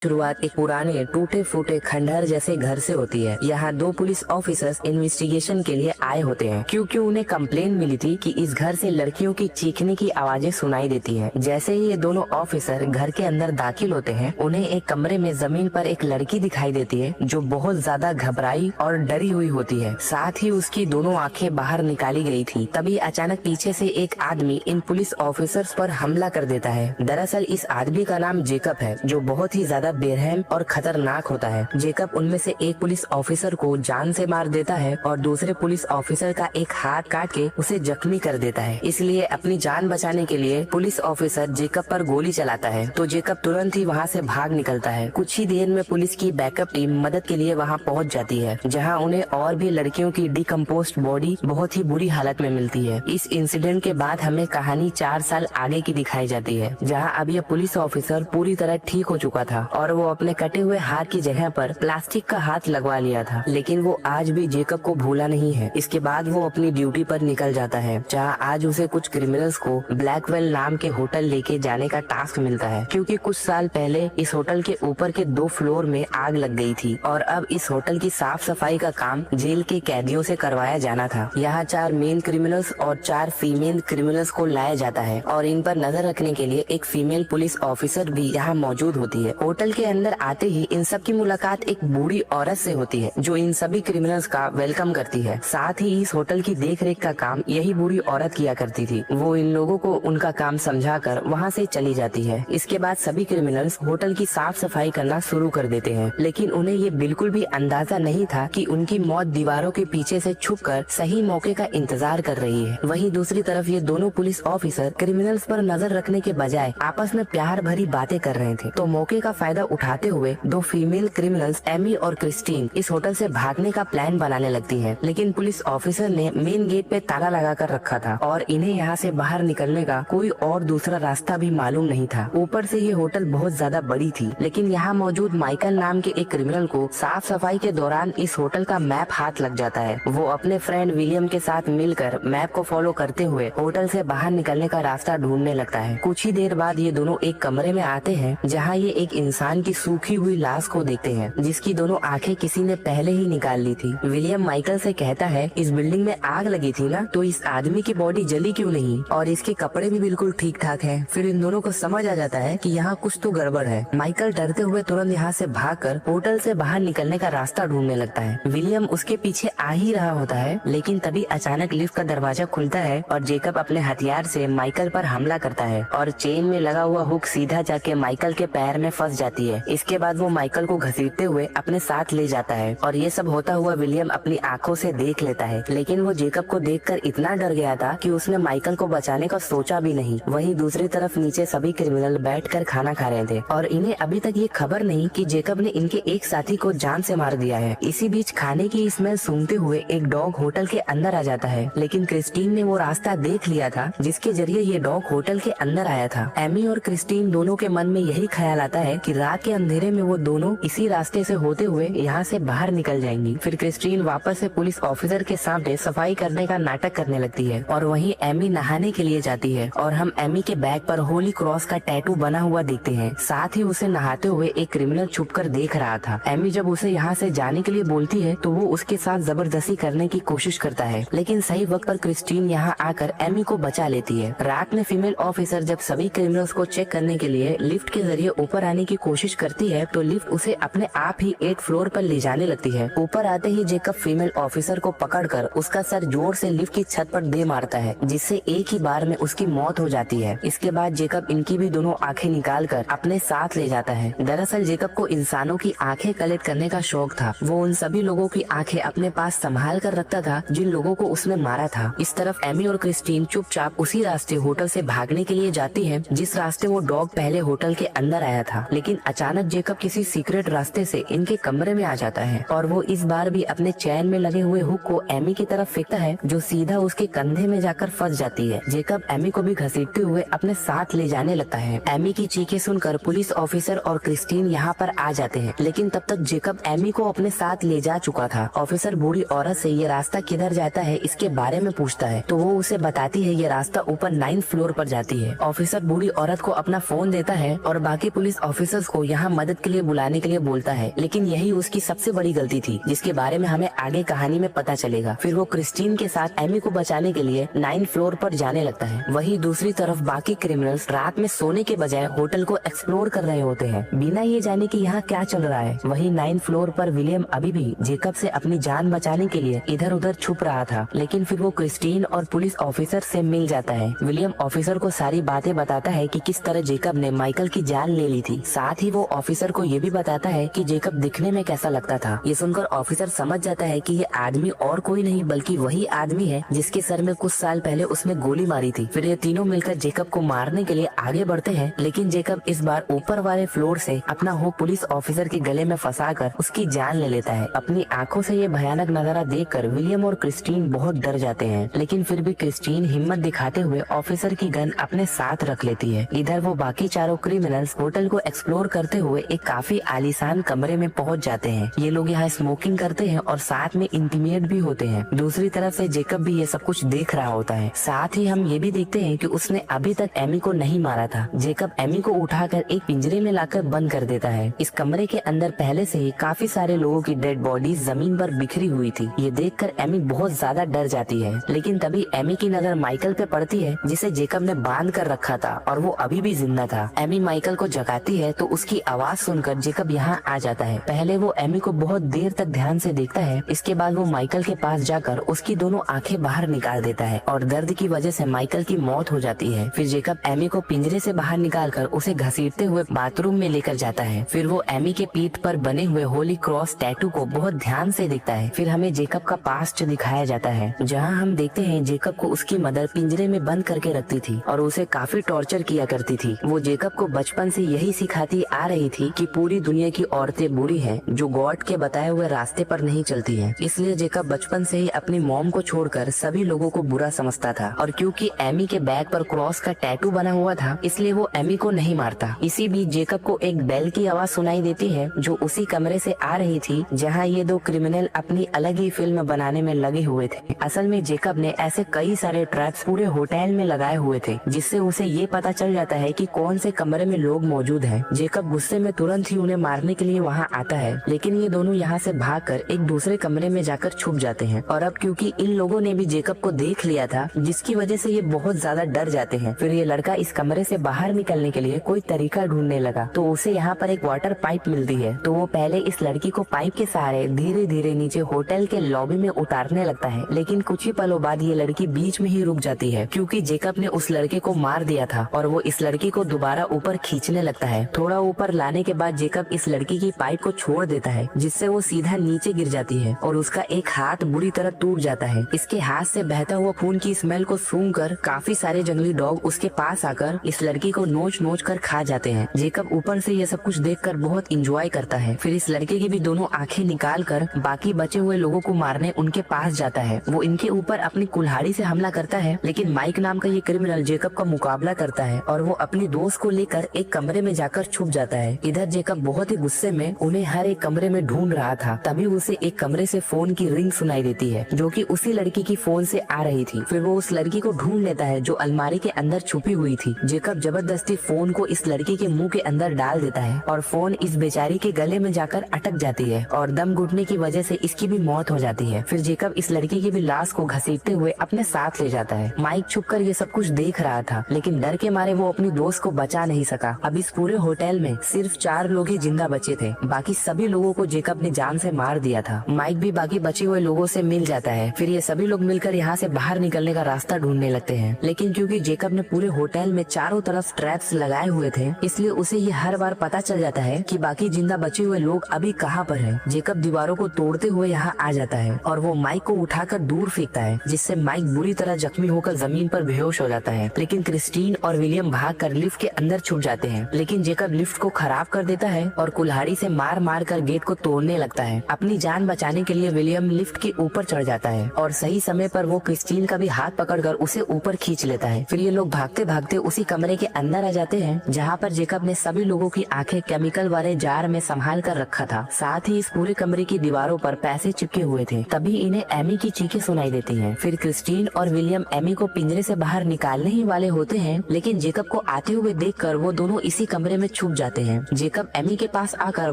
शुरुआत एक पुराने टूटे फूटे खंडहर जैसे घर से होती है। यहाँ दो पुलिस ऑफिसर्स इन्वेस्टिगेशन के लिए आए होते हैं क्योंकि उन्हें कंप्लेन मिली थी कि इस घर से लड़कियों की चीखने की आवाजें सुनाई देती हैं। जैसे ही ये दोनों ऑफिसर घर के अंदर दाखिल होते हैं, उन्हें एक कमरे में जमीन पर एक लड़की दिखाई देती है जो बहुत ज्यादा घबराई और डरी हुई होती है। साथ ही उसकी दोनों आंखें बाहर निकाली गई थी। तभी अचानक पीछे से एक आदमी इन पुलिस ऑफिसर्स पर हमला कर देता है। दरअसल इस आदमी का नाम जेकब है, जो बहुत ही ज्यादा बेरहम और खतरनाक होता है। जेकब उनमें से एक पुलिस ऑफिसर को जान से मार देता है और दूसरे पुलिस ऑफिसर का एक हाथ काट के उसे जख्मी कर देता है। इसलिए अपनी जान बचाने के लिए पुलिस ऑफिसर जेकब पर गोली चलाता है, तो जेकब तुरंत ही वहाँ से भाग निकलता है। कुछ ही देर में पुलिस की बैकअप टीम मदद के लिए वहाँ पहुँच जाती है, जहाँ उन्हें और भी लड़कियों की डिकम्पोज्ड बॉडी बहुत ही बुरी हालत में मिलती है। इस इंसिडेंट के बाद हमें कहानी 4 साल आगे की दिखाई जाती है, जहाँ अब यह पुलिस ऑफिसर पूरी तरह ठीक हो चुका था और वो अपने कटे हुए हाथ की जगह पर प्लास्टिक का हाथ लगवा लिया था। लेकिन वो आज भी जेकब को भूला नहीं है। इसके बाद वो अपनी ड्यूटी पर निकल जाता है, जहाँ आज उसे कुछ क्रिमिनल्स को ब्लैकवेल नाम के होटल लेके जाने का टास्क मिलता है, क्योंकि कुछ साल पहले इस होटल के ऊपर के 2 फ्लोर में आग लग गई थी और अब इस होटल की साफ सफाई का काम जेल के कैदियों से करवाया जाना था। यहाँ 4 मेन क्रिमिनल्स और 4 फीमेल क्रिमिनल्स को लाया जाता है और इन पर नजर रखने के लिए एक फीमेल पुलिस ऑफिसर भी यहाँ मौजूद होती है। होटल के अंदर आते ही इन सब की मुलाकात एक बूढ़ी औरत से होती है, जो इन सभी क्रिमिनल्स का वेलकम करती है। साथ ही इस होटल की देखरेख का काम यही बूढ़ी औरत किया करती थी। वो इन लोगों को उनका काम समझाकर वहाँ से चली जाती है। इसके बाद सभी क्रिमिनल्स होटल की साफ सफाई करना शुरू कर देते हैं, लेकिन उन्हें ये बिल्कुल भी अंदाजा नहीं था कि उनकी मौत दीवारों के पीछे से छुपकर सही मौके का इंतजार कर रही है। वहीं दूसरी तरफ ये दोनों पुलिस ऑफिसर क्रिमिनल्स पर नजर रखने के बजाय आपस में प्यार भरी बातें कर रहे थे, तो मौके का फायदा उठाते हुए 2 फीमेल क्रिमिनल्स एमी और क्रिस्टीन इस होटल से भागने का प्लान बनाने लगती हैं। लेकिन पुलिस ऑफिसर ने मेन गेट पे ताला लगा कर रखा था और इन्हें यहाँ से बाहर निकलने का कोई और दूसरा रास्ता भी मालूम नहीं था। ऊपर से ये होटल बहुत ज्यादा बड़ी थी, लेकिन यहाँ मौजूद माइकल नाम के एक क्रिमिनल को साफ सफाई के दौरान इस होटल का मैप हाथ लग जाता है। वो अपने फ्रेंड विलियम के साथ मिलकर मैप को फॉलो करते हुए होटल से बाहर निकलने का रास्ता ढूंढने लगता है। कुछ ही देर बाद ये दोनों एक कमरे में आते हैं, जहाँ ये एक इंसान की सूखी हुई लाश को देखते हैं, जिसकी दोनों आंखें किसी ने पहले ही निकाल ली थी। विलियम माइकल से कहता है, इस बिल्डिंग में आग लगी थी ना, तो इस आदमी की बॉडी जली क्यों नहीं, और इसके कपड़े भी बिल्कुल ठीक ठाक हैं। फिर इन दोनों को समझ आ जाता है कि यहाँ कुछ तो गड़बड़ है। माइकल डरते हुए तुरंत यहाँ से भागकर होटल से बाहर निकलने का रास्ता ढूंढने लगता है। विलियम उसके पीछे आ ही रहा होता है, लेकिन तभी अचानक लिफ्ट का दरवाजा खुलता है और जेकब अपने हथियार से माइकल पर हमला करता है और चेन में लगा हुआ हुक सीधा जाके माइकल के पैर में फंस जाती है। इसके बाद वो माइकल को घसीटते हुए अपने साथ ले जाता है और ये सब होता हुआ विलियम अपनी आंखों से देख लेता है। लेकिन वो जेकब को देखकर इतना डर गया था कि उसने माइकल को बचाने का सोचा भी नहीं। वहीं दूसरी तरफ नीचे सभी क्रिमिनल बैठकर खाना खा रहे थे और इन्हें अभी तक ये खबर नहीं कि जेकब ने इनके एक साथी को जान से मार दिया है। इसी बीच खाने की स्मेल सूंघते हुए एक डॉग होटल के अंदर आ जाता है, लेकिन क्रिस्टीन ने वो रास्ता देख लिया था जिसके जरिए ये डॉग होटल के अंदर आया था। एमी और क्रिस्टीन दोनों के मन में यही ख्याल आता है कि रात के अंधेरे में वो दोनों इसी रास्ते से होते हुए यहाँ से बाहर निकल जाएंगी। फिर क्रिस्टीन वापस से पुलिस ऑफिसर के सामने सफाई करने का नाटक करने लगती है और वहीं एमी नहाने के लिए जाती है और हम एमी के बैग पर होली क्रॉस का टैटू बना हुआ देखते हैं। साथ ही उसे नहाते हुए एक क्रिमिनल छुपकर देख रहा था। एमी जब उसे यहाँ से जाने के लिए बोलती है तो वो उसके साथ जबरदस्ती करने की कोशिश करता है, लेकिन सही वक्त पर क्रिस्टीन यहाँ आकर एमी को बचा लेती है। रात में फीमेल ऑफिसर जब सभी क्रिमिनल्स को चेक करने के लिए लिफ्ट के जरिए ऊपर आने की कोशिश करती है तो लिफ्ट उसे अपने आप ही 8 फ्लोर पर ले जाने लगती है। ऊपर आते ही जेकब फीमेल ऑफिसर को पकड़कर उसका सर जोर से लिफ्ट की छत पर दे मारता है, जिससे एक ही बार में उसकी मौत हो जाती है। इसके बाद जेकब इनकी भी दोनों आंखें निकालकर अपने साथ ले जाता है। दरअसल जेकब को इंसानों की आंखें कलेक्ट करने का शौक था। वो उन सभी लोगों की आंखें अपने पास संभाल कर रखता था जिन लोगों को उसने मारा था। इस तरफ एमी और क्रिस्टीन चुपचाप उसी रास्ते होटल से भागने के लिए जाती है जिस रास्ते वो डॉग पहले होटल के अंदर आया था। लेकिन अचानक जेकब किसी सीक्रेट रास्ते से इनके कमरे में आ जाता है और वो इस बार भी अपने चैन में लगे हुए हुक को एमी की तरफ फेंकता है, जो सीधा उसके कंधे में जाकर फंस जाती है। जेकब एमी को भी घसीटते हुए अपने साथ ले जाने लगता है। एमी की चीखें सुनकर पुलिस ऑफिसर और क्रिस्टीन यहाँ पर आ जाते हैं, लेकिन तब तक जेकब एमी को अपने साथ ले जा चुका था। ऑफिसर बूढ़ी औरत से ये रास्ता किधर जाता है इसके बारे में पूछता है, तो वो उसे बताती है ये रास्ता ऊपर 9th फ्लोर पर जाती है। ऑफिसर बूढ़ी औरत को अपना फोन देता है और बाकी पुलिस ऑफिसर्स को यहाँ मदद के लिए बुलाने के लिए बोलता है, लेकिन यही उसकी सबसे बड़ी गलती थी, जिसके बारे में हमें आगे कहानी में पता चलेगा। फिर वो क्रिस्टीन के साथ एमी को बचाने के लिए 9th फ्लोर पर जाने लगता है। वहीं दूसरी तरफ बाकी क्रिमिनल्स रात में सोने के बजाय होटल को एक्सप्लोर कर रहे होते हैं, बिना ये जाने कि यहाँ क्या चल रहा है। वहीं 9th फ्लोर पर विलियम अभी भी जेकब से अपनी जान बचाने के लिए इधर उधर छुप रहा था, लेकिन फिर वो क्रिस्टीन और पुलिस ऑफिसर से मिल जाता है। विलियम ऑफिसर को सारी बातें बताता है कि किस तरह जेकब ने माइकल की जान ले ली थी। साथ ही वो ऑफिसर को ये भी बताता है कि जेकब दिखने में कैसा लगता था। ये सुनकर ऑफिसर समझ जाता है कि ये आदमी और कोई नहीं बल्कि वही आदमी है जिसके सर में कुछ साल पहले उसने गोली मारी थी। फिर ये तीनों मिलकर जेकब को मारने के लिए आगे बढ़ते हैं, लेकिन जेकब इस बार ऊपर वाले फ्लोर से अपना हुक पुलिस ऑफिसर के गले में फंसाकर उसकी जान ले लेता है। अपनी आंखों से ये भयानक नजारा देखकर विलियम और क्रिस्टीन बहुत डर जाते हैं, लेकिन फिर भी क्रिस्टीन हिम्मत दिखाते हुए ऑफिसर की गन अपने साथ रख लेती है। इधर वो बाकी चारों क्रिमिनल्स होटल को एक्सप्लोर करते हुए एक काफी आलीशान कमरे में पहुंच जाते हैं। ये लोग यहाँ स्मोकिंग करते हैं और साथ में इंटीमेट भी होते हैं। दूसरी तरफ से जेकब भी ये सब कुछ देख रहा होता है। साथ ही हम ये भी देखते हैं कि उसने अभी तक एमी को नहीं मारा था। जेकब एमी को उठाकर एक पिंजरे में लाकर बंद कर देता है। इस कमरे के अंदर पहले से ही काफी सारे लोगों की डेड बॉडीज जमीन पर बिखरी हुई थी। ये देखकर एमी बहुत ज्यादा डर जाती है, लेकिन तभी एमी की नजर माइकल पे पड़ती है, जिसे जेकब ने बांध कर रखा था और वो अभी भी जिंदा था। एमी माइकल को जगाती है तो उसकी आवाज सुनकर जेकब यहाँ आ जाता है। पहले वो एमी को बहुत देर तक ध्यान से देखता है, इसके बाद वो माइकल के पास जाकर उसकी दोनों आंखें बाहर निकाल देता है और दर्द की वजह से माइकल की मौत हो जाती है। फिर जेकब एमी को पिंजरे से बाहर निकालकर उसे घसीटते हुए बाथरूम में लेकर जाता है। फिर वो एमी के पीठ पर बने हुए होली क्रॉस टैटू को बहुत ध्यान से देखता है। फिर हमें जेकब का पास्ट दिखाया जाता है, जहाँ हम देखते हैं जेकब को उसकी मदर पिंजरे में बंद करके रखती थी और उसे काफी टॉर्चर किया करती थी। वो जेकब को बचपन से यही सिखाती आ रही थी कि पूरी दुनिया की औरतें बुरी हैं, जो गॉड के बताए हुए रास्ते पर नहीं चलती हैं। इसलिए जेकब बचपन से ही अपनी मॉम को छोड़कर सभी लोगों को बुरा समझता था, और क्योंकि एमी के बैग पर क्रॉस का टैटू बना हुआ था, इसलिए वो एमी को नहीं मारता। इसी बीच जेकब को एक बेल की आवाज सुनाई देती है, जो उसी कमरे से आ रही थी जहाँ ये दो क्रिमिनल अपनी अलग ही फिल्म बनाने में लगे हुए थे। असल में जेकब ने ऐसे कई सारे ट्रैप्स पूरे होटल में लगाए हुए थे, जिससे उसे ये पता चल जाता है कि कौन से कमरे में लोग मौजूद हैं। जेकब गुस्से में तुरंत ही उन्हें मारने के लिए वहाँ आता है, लेकिन ये दोनों यहाँ से भागकर एक दूसरे कमरे में जाकर छुप जाते हैं। और अब क्योंकि इन लोगों ने भी जेकब को देख लिया था, जिसकी वजह से ये बहुत ज्यादा डर जाते हैं। फिर ये लड़का इस कमरे से बाहर निकलने के लिए कोई तरीका ढूंढने लगा, तो उसे यहाँ पर एक वाटर पाइप मिलती है। तो वो पहले इस लड़की को पाइप के सहारे धीरे धीरे नीचे होटल के लॉबी में उतारने लगता है, लेकिन कुछ ही पलों बाद ये लड़की बीच में ही रुक जाती है, क्योंकि जेकब ने उस लड़के को मार दिया था और वो इस लड़की को दोबारा ऊपर खींचने लगता है। थोड़ा ऊपर लाने के बाद जेकब इस लड़की की पाइप को छोड़ देता है, जिससे वो सीधा नीचे गिर जाती है और उसका एक हाथ बुरी तरह टूट जाता है। इसके हाथ से बहता हुआ खून की स्मेल को सूंघकर काफी सारे जंगली डॉग उसके पास आकर इस लड़की को नोच नोच कर खा जाते हैं। जेकब ऊपर से ये सब कुछ देखकर बहुत इंजॉय करता है। फिर इस लड़के की भी दोनों आंखें निकाल कर बाकी बचे हुए लोगों को मारने उनके पास जाता है। वो इनके ऊपर अपनी कुल्हाड़ी से हमला करता है, लेकिन माइक नाम का ये क्रिमिनल जेकब का मुकाबला करता है और वो अपनी दोस्त को लेकर एक कमरे में जाकर छुप जाता है। इधर जेकब बहुत ही गुस्से में उन्हें हर एक कमरे में ढूंढ रहा था, तभी उसे एक कमरे से फोन की रिंग सुनाई देती है, जो कि उसी लड़की की फोन से आ रही थी। फिर वो उस लड़की को ढूंढ लेता है जो अलमारी के अंदर छुपी हुई थी। जेकब जबरदस्ती फोन को इस लड़की के मुंह के अंदर डाल देता है और फोन इस बेचारी के गले में जाकर अटक जाती है और दम घुटने की वजह से इसकी भी मौत हो जाती है। फिर जेकब इस लड़की की भी लाश को घसीटते हुए अपने साथ ले जाता है। माइक छुपकर ये सब कुछ देख रहा था, लेकिन डर के मारे वो अपनी दोस्त को बचा नहीं सका। अब इस पूरे होटल में सिर्फ 4 लोग ही जिंदा बचे थे, बाकी सभी लोगों को जेकब ने जान से मार दिया था। माइक भी बाकी बचे हुए लोगों से मिल जाता है। फिर ये सभी लोग मिलकर यहाँ से बाहर निकलने का रास्ता ढूंढने लगते हैं, लेकिन क्योंकि जेकब ने पूरे होटल में चारों तरफ ट्रैप्स लगाए हुए थे, इसलिए उसे ये हर बार पता चल जाता है कि बाकी जिंदा बचे हुए लोग अभी कहाँ पर हैं। जेकब दीवारों को तोड़ते हुए यहाँ आ जाता है और वो माइक को उठाकर दूर फेंकता है, जिससे माइक बुरी तरह जख्मी होकर जमीन पर बेहोश हो जाता है। लेकिन क्रिस्टीन और विलियम भागकर लिफ्ट के अंदर छुप जाते हैं, लेकिन जेकब लिफ्ट को खराब कर देता है और कुल्हाड़ी से मार मार कर गेट को तोड़ने लगता है। अपनी जान बचाने के लिए विलियम लिफ्ट के ऊपर चढ़ जाता है और सही समय पर वो क्रिस्टीन का भी हाथ पकड़कर उसे ऊपर खींच लेता है। फिर ये लोग भागते भागते उसी कमरे के अंदर आ जाते हैं, जहाँ पर जेकब ने सभी लोगों की आंखें केमिकल वाले जार में संभाल कर रखा था। साथ ही इस पूरे कमरे की दीवारों पर पैसे चिपके हुए थे। तभी इन्हें एमी की चीखें सुनाई देती हैं। फिर क्रिस्टीन और विलियम एमी को पिंजरे से बाहर निकालने ही वाले होते हैं, लेकिन जेकब को आते हुए देखकर वो दोनों इसी कमरे में छुप जाते हैं। जेकब एमी के पास आकर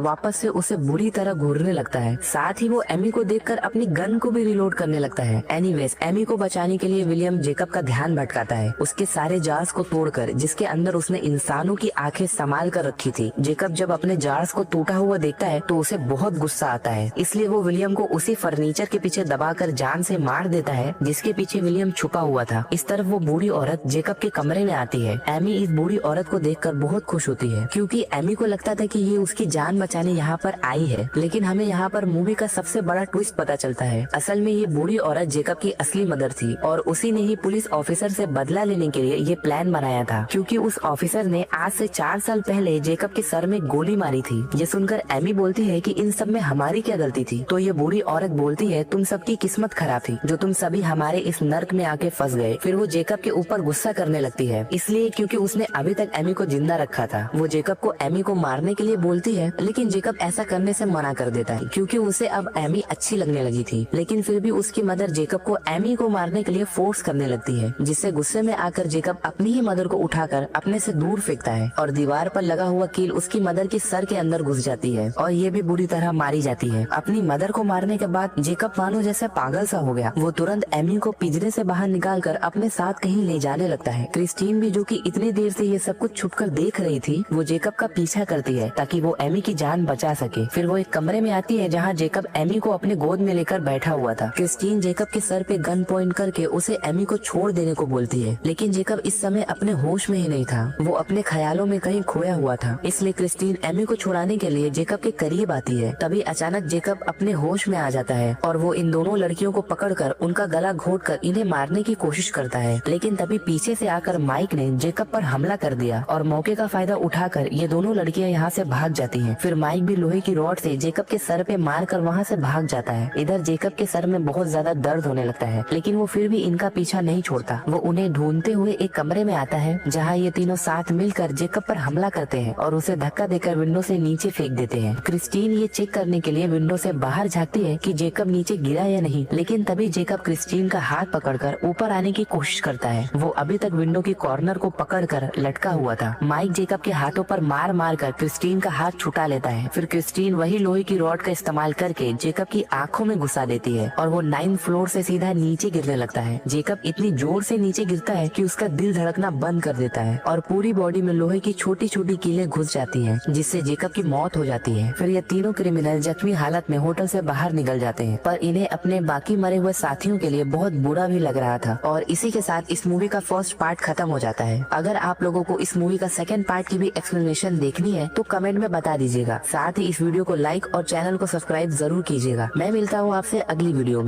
वापस से उसे बुरी तरह घूरने लगता है। साथ ही वो एमी को देखकर अपनी गन को भी रिलोड करने लगता है। एनीवेज, एमी को बचाने के लिए विलियम जेकब का ध्यान भटकाता है उसके सारे जार्स को तोड़कर, जिसके अंदर उसने इंसानों की आंखें संभाल कर रखी थी। जेकब जब अपने जार्स को टूटा हुआ देखता है तो उसे बहुत गुस्सा आता है, इसलिए वो विलियम को उसी फर्नीचर के पीछे दबाकर जान से मार देता है जिसके पीछे विलियम छुपा हुआ था। इस तरफ वो बूढ़ी औरत जेकब के कमरे में आती है। एमी इस बूढ़ी औरत को देखकर बहुत खुश होती है क्योंकि एमी को लगता था कि ये उसकी जान बचाने यहाँ पर आई है। लेकिन हमें यहाँ पर मूवी का सबसे बड़ा ट्विस्ट पता चलता है। असल में ये बूढ़ी औरत जेकब की असली मदर थी और उसी ने ही पुलिस ऑफिसर से बदला लेने के लिए ये प्लान बनाया था, क्योंकि उस ऑफिसर ने आज से 4 साल पहले जेकब के सर में गोली मारी थी। ये सुनकर एमी बोलती है कि इन सब में हमारी क्या गलती थी। तो ये बूढ़ी औरत बोलती है, तुम सबकी किस्मत खराब थी जो तुम सभी हमारे इस नर्क में आके फंस गए। फिर वो जेकब के ऊपर गुस्सा करने लगती है, इसलिए क्योंकि उसने अभी तक एमी को जिंदा रखा था। वो जेकब को एमी को मारने के लिए बोलती है, लेकिन जेकब ऐसा करने से मना कर देता है क्योंकि उसे अब एमी अच्छी लगने लगी थी। लेकिन फिर भी उसकी मदर जेकब को एमी को मारने के लिए फोर्स करने लगती है, जिससे गुस्से में आकर जेकब अपनी ही मदर को उठाकर अपने से दूर फेंकता है और दीवार पर लगा हुआ कील उसकी मदर के सर के अंदर घुस जाती है और ये भी बुरी तरह मारी जाती है। अपनी मदर को मारने के बाद जेकब मानो जैसे पागल सा हो गया। वो तुरंत एमी को पिंजरे से बाहर निकालकर अपने साथ कहीं ले जाने लगता है। क्रिस्टीन भी, जो कि इतनी देर से ये सब कुछ छुपकर देख रही थी, वो जेकब का पीछा करती है ताकि वो एमी की जान बचा सके। फिर वो एक कमरे में आती है जहाँ जेकब एमी को अपने गोद में लेकर बैठा हुआ था। क्रिस्टीन जेकब के सर पे गन पॉइंट करके उसे एमी को छोड़ देने को बोलती है, लेकिन जेकब इस समय अपने होश में ही नहीं था। वो अपने ख्यालों में कहीं खोया हुआ था, इसलिए क्रिस्टीन एमी को छुड़ाने के लिए जेकब के करीब आती है। तभी अचानक जेकब अपने होश में आ जाता है और वो इन दोनों लड़कियों को पकड़कर उनका गला घोंटकर इन्हें मारने की कोशिश करता है। लेकिन तभी पीछे से आकर माइक ने जेकब पर हमला कर दिया और मौके का फायदा उठाकर ये दोनों लड़कियां यहाँ से भाग जाती हैं। फिर माइक भी लोहे की रॉड से जेकब के सर पे मारकर वहाँ से भाग जाता है। इधर जेकब के सर में बहुत ज्यादा दर्द होने लगता है, लेकिन वो फिर भी इनका पीछा नहीं छोड़ता। वो उन्हें ढूंढते हुए एक कमरे में आता है जहाँ ये तीनों साथ मिलकर जेकब पर हमला करते हैं और उसे धक्का देकर विंडो से नीचे फेंक देते हैं। क्रिस्टीन ये चेक करने के लिए विंडो से बाहर झांकती है कि जेकब नीचे गिरा या नहीं, लेकिन तभी जेकब क्रिस्टीन का हाथ पकड़कर ऊपर आने की कोशिश करता है। वो अभी तक विंडो की कॉर्नर को पकड़कर लटका हुआ था। माइक जेकब के हाथों पर मार मार कर क्रिस्टीन का हाथ छुटा लेता है। फिर क्रिस्टीन वही लोहे की रॉड का इस्तेमाल करके जेकब की आंखों में घुसा देती है और वो 9th फ्लोर से सीधा नीचे गिरने लगता है। जेकब इतनी जोर से नीचे गिरता है कि उसका दिल धड़कना बंद कर देता है और पूरी बॉडी में लोहे की छोटी छोटी कीलें घुस जाती हैं, जिससे जेकब की मौत हो जाती है। फिर ये तीनों क्रिमिनल जख्मी हालत में होटल से बाहर निकल जाते हैं, पर इन्हें अपने बाकी मरे हुए साथियों के लिए बहुत बुरा भी लग रहा था। और इसी के साथ इस मूवी का फर्स्ट पार्ट खत्म हो जाता है। अगर आप लोगों को इस मूवी का सेकंड पार्ट की भी एक्सप्लेनेशन देखनी है तो कमेंट में बता दीजिएगा। साथ ही इस वीडियो को लाइक और चैनल को सब्सक्राइब जरूर कीजिएगा। मैं मिलता हूँ आपसे अगली वीडियो में।